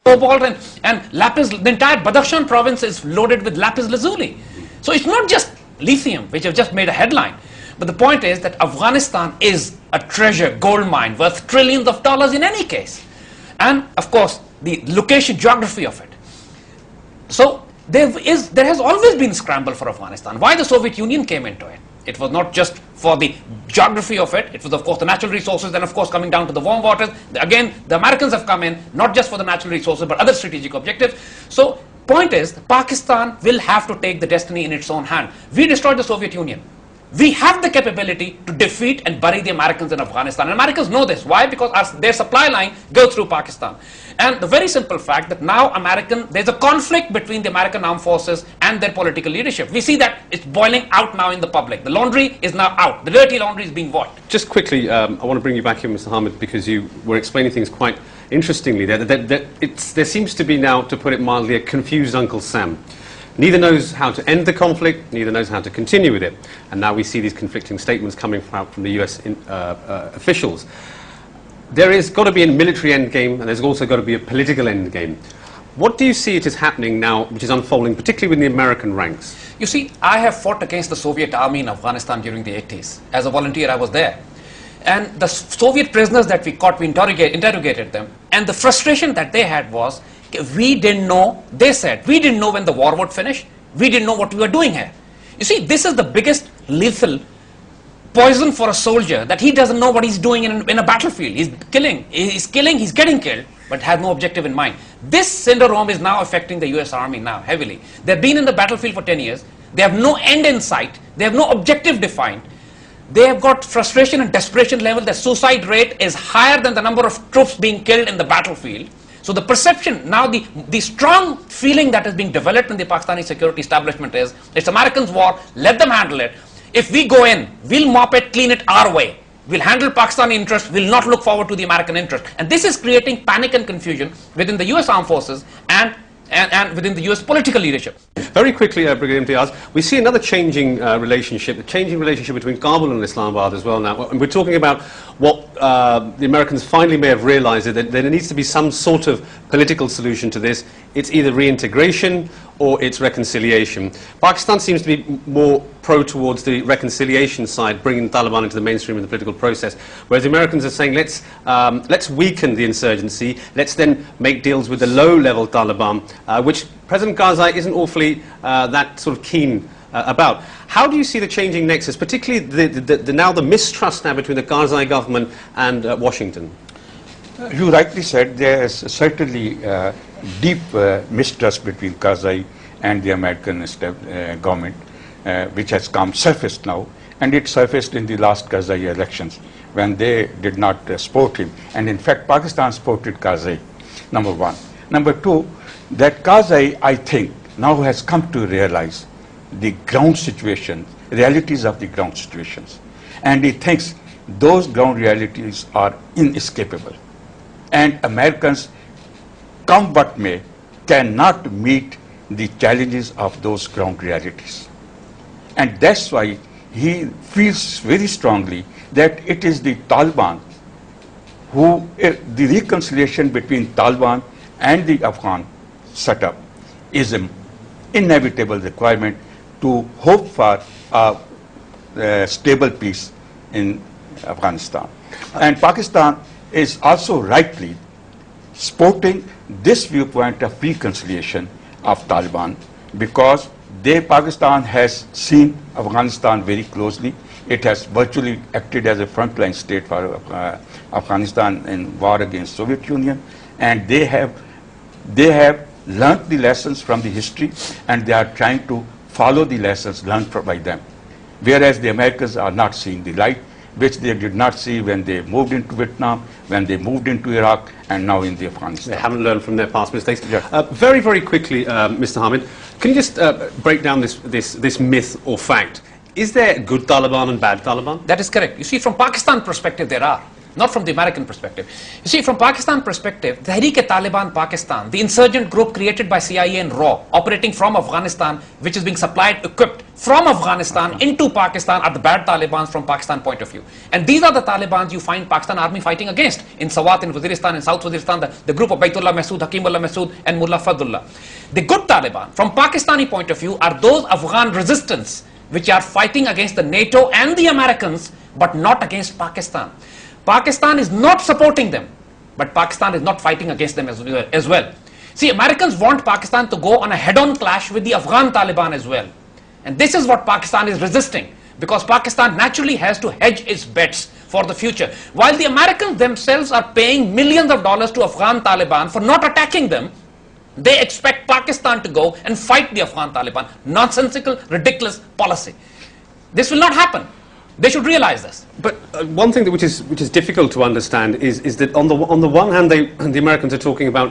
cobalt and lapis. The entire Badakhshan province is loaded with lapis lazuli. So it's not just lithium, which have just made a headline. But the point is that Afghanistan is a treasure gold mine worth trillions of dollars in any case. And of course, the location, geography of it. So there has always been scramble for Afghanistan. Why the Soviet Union came into it? It was not just for the geography of it. It was, of course, the natural resources. Then, of course, coming down to the warm waters. Again, the Americans have come in, not just for the natural resources, but other strategic objectives. So, point is, Pakistan will have to take the destiny in its own hand. We destroyed the Soviet Union. We have the capability to defeat and bury the Americans in Afghanistan. And Americans know this. Why? Because their supply line goes through Pakistan. And the very simple fact that now there's a conflict between the American armed forces and their political leadership. We see that it's boiling out now in the public. The laundry is now out. The dirty laundry is being washed. Just quickly, I want to bring you back here, Mr. Hamid, because you were explaining things quite interestingly there. There seems to be now, to put it mildly, a confused Uncle Sam. Neither knows how to end the conflict, neither knows how to continue with it. And now we see these conflicting statements coming out from the US officials. There has got to be a military endgame, and there's also got to be a political endgame. What do you see it is happening now, which is unfolding, particularly within the American ranks? You see, I have fought against the Soviet army in Afghanistan during the 80s. As a volunteer, I was there. And the Soviet prisoners that we caught, we interrogated them. And the frustration that they had was, we didn't know, they said, we didn't know when the war would finish. We didn't know what we were doing here. You see, this is the biggest lethal poison for a soldier, that he doesn't know what he's doing in a battlefield. He's getting killed, but has no objective in mind. This syndrome is now affecting the US Army now heavily. They've been in the battlefield for 10 years. They have no end in sight. They have no objective defined. They have got frustration and desperation level. The suicide rate is higher than the number of troops being killed in the battlefield. So the perception, now the strong feeling that is being developed in the Pakistani security establishment is, it's Americans' war, let them handle it. If we go in, we'll mop it, clean it our way. We'll handle Pakistani interests, we'll not look forward to the American interest. And this is creating panic and confusion within the US armed forces and within the US political leadership. Very quickly, Brigadier Imtiaz, we see another changing relationship, the changing relationship between Kabul and Islamabad as well now. And we're talking about what the Americans finally may have realized, that there needs to be some sort of political solution to this. It's either reintegration or it's reconciliation. Pakistan seems to be more pro towards the reconciliation side, bringing the Taliban into the mainstream of the political process, whereas the Americans are saying, let's weaken the insurgency, let's then make deals with the low-level Taliban, which President Karzai isn't awfully that sort of keen about. How do you see the changing nexus, particularly now the mistrust now between the Karzai government and Washington? You rightly said there is certainly deep mistrust between Karzai and the American government, which has come surfaced now, and it surfaced in the last Karzai elections when they did not support him. And in fact, Pakistan supported Karzai, number one. Number two, that Karzai, I think, now has come to realize the ground situation, realities of the ground situations. And he thinks those ground realities are inescapable. And Americans, come what may, cannot meet the challenges of those ground realities. And that's why he feels very strongly that it is the Taliban who, the reconciliation between Taliban and the Afghan setup is an inevitable requirement to hope for a stable peace in Afghanistan. And Pakistan is also rightly supporting this viewpoint of reconciliation of Taliban, because Pakistan has seen Afghanistan very closely. It has virtually acted as a frontline state for Afghanistan in war against Soviet Union, and they have learnt the lessons from the history, and they are trying to follow the lessons learned by them. Whereas the Americans are not seeing the light, which they did not see when they moved into Vietnam, when they moved into Iraq, and now in Afghanistan. They haven't learned from their past mistakes. Yeah. Very, very quickly, Mr. Hamid, can you just break down this myth or fact? Is there good Taliban and bad Taliban? That is correct. You see, from Pakistan perspective, there are. Not from the American perspective. You see, from Pakistan perspective, Tehreek-e-Taliban Pakistan, the insurgent group created by CIA and RAW, operating from Afghanistan, which is being supplied, equipped from Afghanistan into Pakistan are the bad Taliban from Pakistan point of view. And these are the Taliban you find Pakistan army fighting against. In Sawat, in Waziristan, in South Waziristan, the group of Baitullah Masood, Hakimullah Masood and Mullah Fadullah. The good Taliban from Pakistani point of view are those Afghan resistance which are fighting against the NATO and the Americans, but not against Pakistan. Pakistan is not supporting them, but Pakistan is not fighting against them as well. See, Americans want Pakistan to go on a head-on clash with the Afghan Taliban as well. And this is what Pakistan is resisting, because Pakistan naturally has to hedge its bets for the future. While the Americans themselves are paying millions of dollars to Afghan Taliban for not attacking them, they expect Pakistan to go and fight the Afghan Taliban. Nonsensical, ridiculous policy. This will not happen. They should realize this. But one thing which is difficult to understand is that on the one hand, the Americans are talking about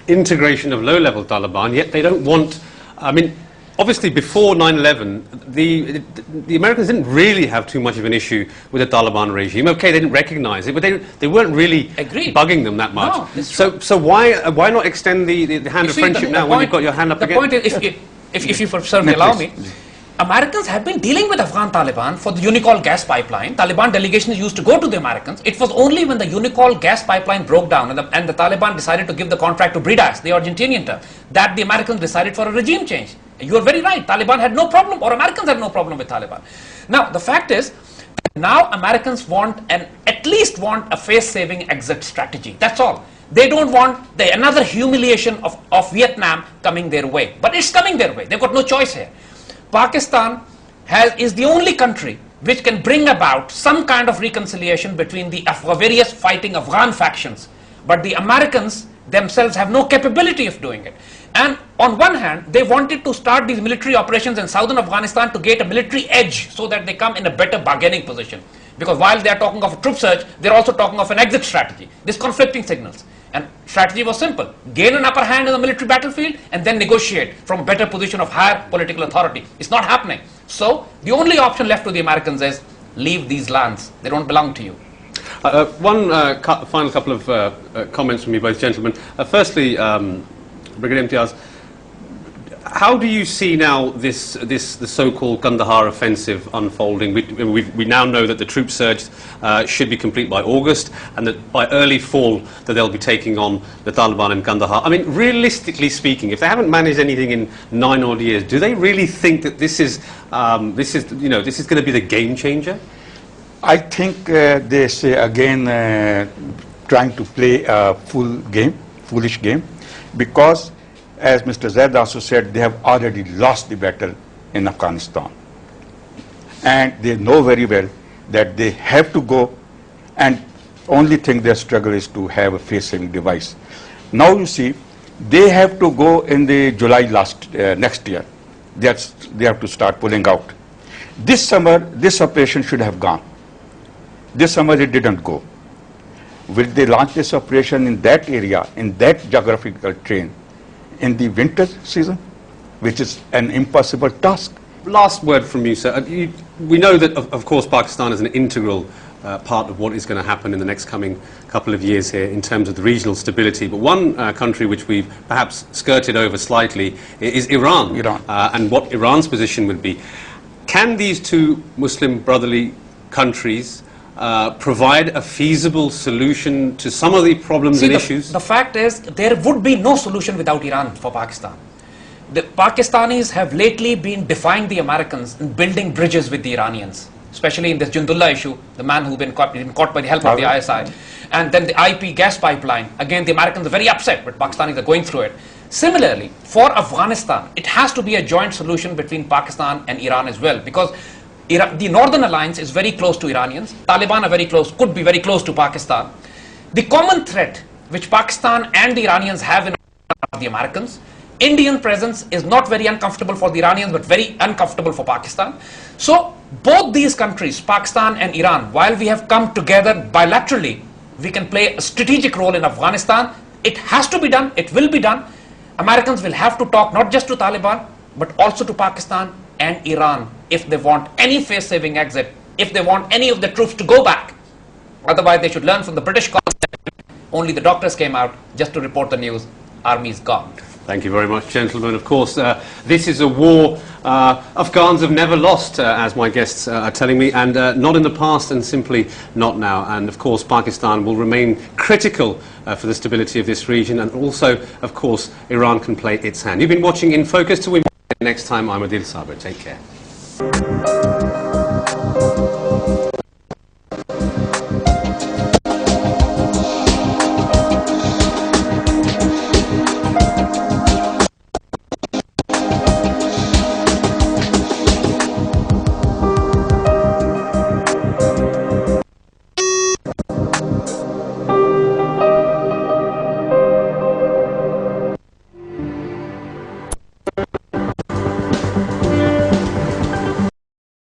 integration of low-level Taliban, yet they don't want. I mean, obviously, before 9/11, the Americans didn't really have too much of an issue with the Taliban regime. Okay, they didn't recognize it, but they weren't really bugging them that much. No, so why not extend the hand of friendship now when you've got your hand up again? The point is, if you sir, allow me, Americans have been dealing with Afghan Taliban for the Unicol gas pipeline. Taliban delegations used to go to the Americans. It was only when the Unicol gas pipeline broke down and the Taliban decided to give the contract to Bridas, the Argentinian term, that the Americans decided for a regime change. You are very right. Taliban had no problem, or Americans had no problem with Taliban. Now, the fact is, now Americans at least want a face-saving exit strategy. That's all. They don't want another humiliation of Vietnam coming their way. But it's coming their way. They've got no choice here. Pakistan is the only country which can bring about some kind of reconciliation between the various fighting Afghan factions. But the Americans themselves have no capability of doing it. And on one hand, they wanted to start these military operations in southern Afghanistan to get a military edge so that they come in a better bargaining position. Because while they are talking of a troop surge, they're also talking of an exit strategy. These conflicting signals. And strategy was simple. Gain an upper hand in the military battlefield and then negotiate from a better position of higher political authority. It's not happening. So the only option left to the Americans is leave these lands. They don't belong to you. One final couple of comments from you both gentlemen. Firstly, Brigadier Imtiaz, how do you see now the so-called Kandahar offensive unfolding? We now know that the troop surge should be complete by August, and that by early fall that they'll be taking on the Taliban in Kandahar. I mean, realistically speaking, if they haven't managed anything in 9 odd years, do they really think that this is going to be the game changer? I think they say again trying to play a foolish game, because as Mr. Zaid also said, they have already lost the battle in Afghanistan. And they know very well that they have to go, and only thing their struggle is to have a face-saving device. Now you see, they have to go in the July next year. They have to start pulling out. This summer, this operation should have gone. This summer it didn't go. Will they launch this operation in that area, in that geographical terrain, in the winter season, which is an impossible task? Last word from you, sir. We know that, of course, Pakistan is an integral part of what is going to happen in the next coming couple of years here in terms of the regional stability. But one country which we've perhaps skirted over slightly is Iran. And what Iran's position would be. Can these two Muslim brotherly countries provide a feasible solution to some of the problems and issues? The fact is, there would be no solution without Iran for Pakistan. The Pakistanis have lately been defying the Americans in building bridges with the Iranians, especially in this Jundullah issue, the man who's been caught by the help of the ISI. And then the IP gas pipeline. Again, the Americans are very upset, but Pakistanis are going through it. Similarly, for Afghanistan, it has to be a joint solution between Pakistan and Iran as well, because the Northern Alliance is very close to Iranians. Taliban are very close, could be very close to Pakistan. The common threat which Pakistan and the Iranians have in the Americans. Indian presence is not very uncomfortable for the Iranians, but very uncomfortable for Pakistan. So both these countries, Pakistan and Iran, while we have come together bilaterally, we can play a strategic role in Afghanistan. It has to be done. It will be done. Americans will have to talk not just to Taliban, but also to Pakistan and Iran if they want any face-saving exit, if they want any of the troops to go back. Otherwise, they should learn from the British concept. Only the doctors came out just to report the news. Army is gone. Thank you very much, gentlemen. Of course, this is a war Afghans have never lost, as my guests are telling me, and not in the past and simply not now. And of course, Pakistan will remain critical for the stability of this region, and also, of course, Iran can play its hand. You've been watching In Focus. Till we meet next time, I'm Adil Saber. Take care.